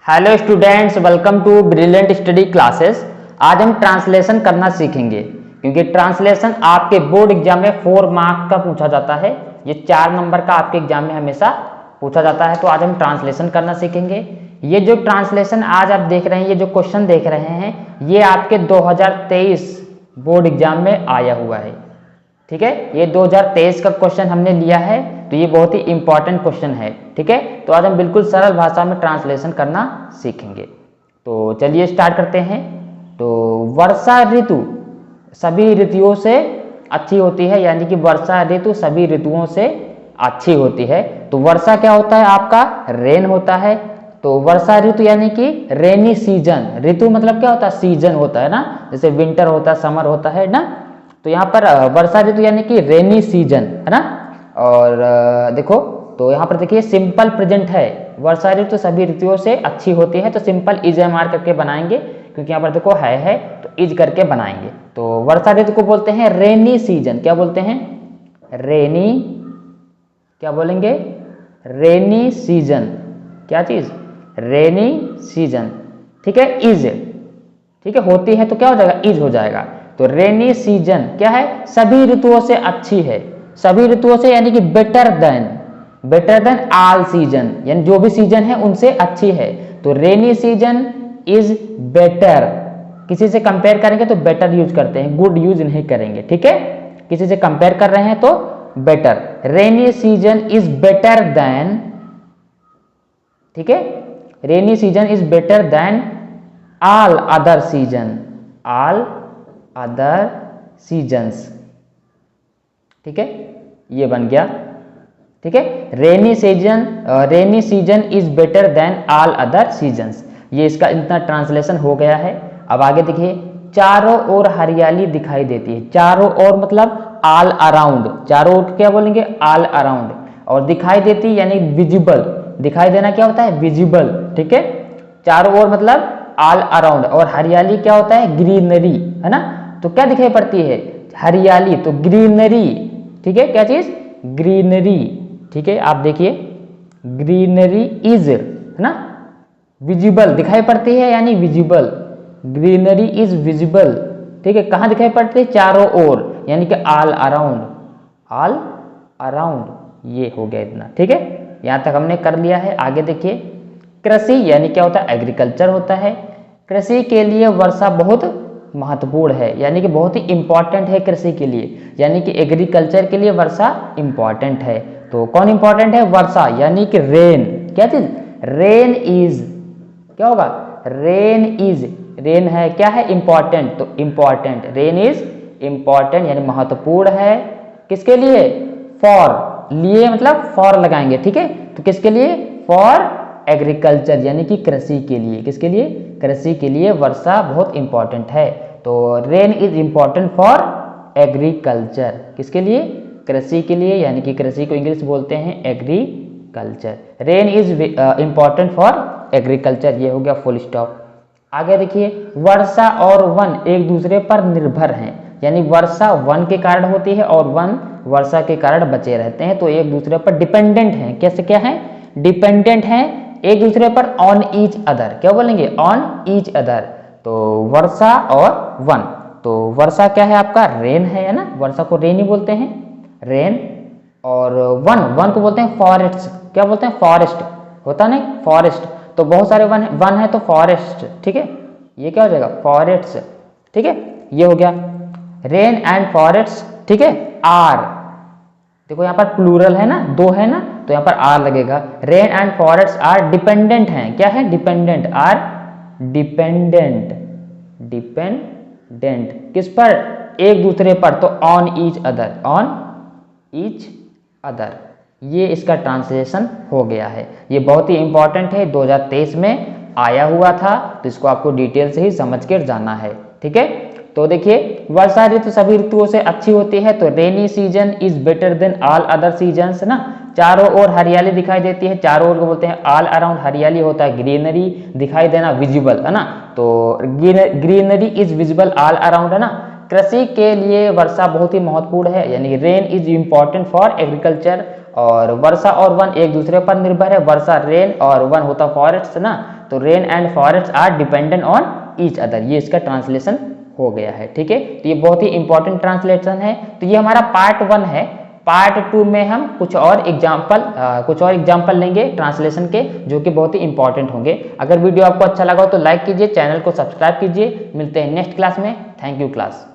Hello students, welcome to brilliant study classes. आज हम translation करना सीखेंगे क्योंकि ट्रांसलेशन आपके बोर्ड एग्जाम में 4 मार्क का पूछा जाता है। ये 4 नंबर का आपके एग्जाम में हमेशा पूछा जाता है। तो आज हम ट्रांसलेशन करना सीखेंगे। ये जो ट्रांसलेशन आज आप देख रहे हैं, ये जो क्वेश्चन देख रहे हैं, ये आपके 2023 बोर्ड एग्जाम में आया हुआ है। ठीक है, ये 2023 का क्वेश्चन हमने लिया है, तो ये बहुत ही इंपॉर्टेंट क्वेश्चन है। ठीक है, तो आज हम बिल्कुल सरल भाषा में ट्रांसलेशन करना सीखेंगे। तो चलिए स्टार्ट करते हैं। तो वर्षा ऋतु सभी ऋतुओं से अच्छी होती है, यानी कि वर्षा ऋतु सभी ऋतुओं से अच्छी होती है। तो वर्षा क्या होता है आपका? रेन होता है। तो वर्षा ऋतु यानी कि रेनी सीजन। ऋतु मतलब क्या होता है? सीजन होता है ना, जैसे विंटर होता है, समर होता है ना। तो यहाँ पर वर्षा ऋतु यानी कि रेनी सीजन है ना। और देखो, तो यहाँ पर देखिए सिंपल प्रेजेंट है। वर्षा ऋतु सभी ऋतुओं से अच्छी होती है, तो सिंपल इज एमआर करके बनाएंगे, क्योंकि यहाँ पर देखो है तो इज करके बनाएंगे। तो वर्षा ऋतु को बोलते हैं रेनी सीजन। क्या बोलते हैं? रेनी, क्या बोलेंगे? Rainy season. क्या चीज? Rainy season. ठीक है, इज, ठीक है, होती है तो क्या हो जाएगा? इज हो जाएगा। तो रेनी सीजन क्या है? सभी ऋतुओं से अच्छी है। सभी ऋतुओं से यानी कि बेटर देन ऑल सीजन, यानी जो भी सीजन है उनसे अच्छी है। तो रेनी सीजन इज बेटर। किसी से कंपेयर करेंगे तो बेटर यूज करते हैं, गुड यूज नहीं करेंगे। ठीक है, किसी से कंपेयर कर रहे हैं तो better. Rainy season is better than, ठीक है, rainy season is better than all other season, all other seasons. ठीक है, ये बन गया। ठीक है, rainy season is better than all other seasons. ये इसका इतना ट्रांसलेशन हो गया है। अब आगे देखिए, चारों ओर हरियाली दिखाई देती है। चारों ओर मतलब ऑल अराउंड। चारों ओर क्या बोलेंगे? All around. और दिखाई देती यानी विजिबल। दिखाई देना क्या होता है? विजिबल। ठीक है, चारों ओर मतलब ऑल अराउंड। और हरियाली क्या होता है? ग्रीनरी, है ना। तो क्या दिखाई पड़ती है? हरियाली, तो ग्रीनरी। ठीक है, क्या चीज? ग्रीनरी। ठीक है, आप देखिए, ग्रीनरी इज, है ना, विजिबल दिखाई पड़ती है यानी विजिबल। Greenery is visible. ठीक है, कहां दिखाई पड़ती है? चारों ओर, यानी कि ऑल अराउंड, ऑल अराउंड। ये हो गया इतना। ठीक है, यहां तक हमने कर लिया है। आगे देखिए, कृषि यानी क्या होता है? एग्रीकल्चर होता है। कृषि के लिए वर्षा बहुत महत्वपूर्ण है, यानी कि बहुत ही इंपॉर्टेंट है कृषि के लिए, यानी कि एग्रीकल्चर के लिए वर्षा इंपॉर्टेंट है। तो कौन इंपॉर्टेंट है? वर्षा, यानी कि रेन। क्या चीज? रेन इज, क्या होगा? रेन इज, रेन है, क्या है? इंपॉर्टेंट। तो इंपॉर्टेंट, रेन इज इंपॉर्टेंट यानी महत्वपूर्ण है। किसके लिए? फॉर, लिए मतलब फॉर लगाएंगे। ठीक है, तो किसके लिए? फॉर एग्रीकल्चर, यानी कि कृषि के लिए। किसके लिए? कृषि के लिए वर्षा बहुत इंपॉर्टेंट है। तो rain is important for agriculture. किसके लिए? कृषि के लिए, यानी कि कृषि को इंग्लिश बोलते हैं agriculture. Rain is important for agriculture. ये हो गया फुल स्टॉप। आगे देखिए, वर्षा और वन एक दूसरे पर निर्भर हैं, यानी वर्षा वन के कारण होती है और वन वर्षा के कारण बचे रहते हैं। तो एक दूसरे पर डिपेंडेंट हैं। कैसे, क्या है? डिपेंडेंट हैं एक दूसरे पर, ऑन ईच अदर। क्या बोलेंगे? On each other. तो वर्षा और वन। तो वर्षा क्या है आपका? रेन है ना, वर्षा को रेन ही बोलते हैं, रेन। और वन को बोलते हैं फॉरेस्ट। क्या बोलते हैं? फॉरेस्ट होता नहीं, फॉरेस्ट। तो बहुत सारे वन है तो फॉरेस्ट। ठीक है, ये क्या हो जाएगा? फॉरेस्ट। ठीक है, ये हो गया। रेन एंड फॉरेस्ट, ठीक है, आर, देखो यहाँ पर प्लूरल है ना, दो है ना, तो यहाँ पर आर लगेगा। Rain and forest are dependent हैं। क्या है? डिपेंडेंट, आर डिपेंडेंट, डिपेंडेंट किस पर? एक दूसरे पर। तो on each other, on each other. ये इसका ट्रांसलेशन हो गया है। ये बहुत ही इंपॉर्टेंट है, 2023 में आया हुआ था, तो इसको आपको डिटेल से ही समझ कर जाना है। ठीक है, तो देखिए, वर्षा ऋतु सभी ऋतुओं से अच्छी होती है। तो rainy season is better than all other seasons ना। चारों ओर हरियाली दिखाई देती है। चारों ओर को बोलते हैं ऑल अराउंड। हरियाली होता है ग्रीनरी, दिखाई देना विजिबल, है ना। तो greenery is visible all around, है ना। कृषि के लिए वर्षा बहुत ही महत्वपूर्ण है, यानी rain is important for agriculture. और वर्षा और वन एक दूसरे पर निर्भर है। वर्षा रेन और वन होता फॉरेस्ट ना। तो rain and forest are dependent on each other, ये इसका ट्रांसलेशन हो गया है। ठीक है, तो ये बहुत ही इंपॉर्टेंट ट्रांसलेशन है। तो ये हमारा पार्ट 1 है। पार्ट 2 में हम कुछ और एग्जाम्पल लेंगे ट्रांसलेशन के, जो कि बहुत ही इंपॉर्टेंट होंगे। अगर वीडियो आपको अच्छा लगा हो तो लाइक कीजिए, चैनल को सब्सक्राइब कीजिए। मिलते हैं नेक्स्ट क्लास में। Thank you class.